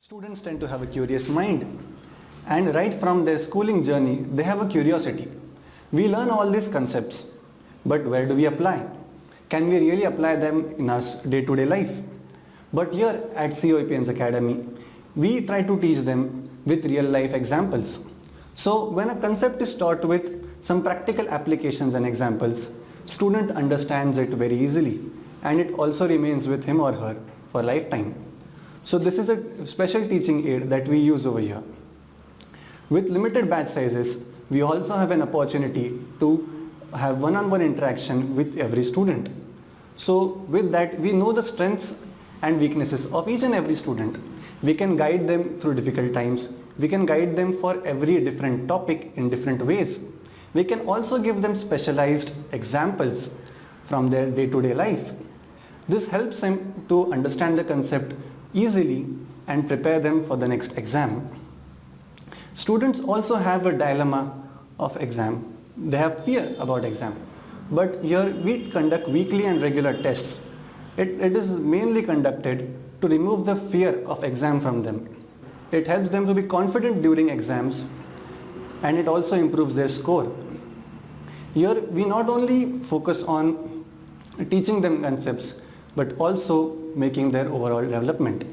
Students tend to have a curious mind, and right from their schooling journey they have a curiosity. We learn all these concepts, but where do we apply? Can we really apply them in our day-to-day life? But here at COEPians Academy, we try to teach them with real-life examples. So when a concept is taught with some practical applications and examples, student understands it very easily, and it also remains with him or her for lifetime. So this is a special teaching aid that we use over here. With limited batch sizes, we also have an opportunity to have one-on-one interaction with every student. So with that, we know the strengths and weaknesses of each and every student. We can guide them through difficult times. We can guide them for every different topic in different ways. We can also give them specialized examples from their day-to-day life. This helps them to understand the concept easily and prepare them for the next exam. Students also have a dilemma of exam. They have fear about exam. But here we conduct weekly and regular tests. It is mainly conducted to remove the fear of exam from them. It helps them to be confident during exams, and it also improves their score. Here we not only focus on teaching them concepts, but also making their overall development.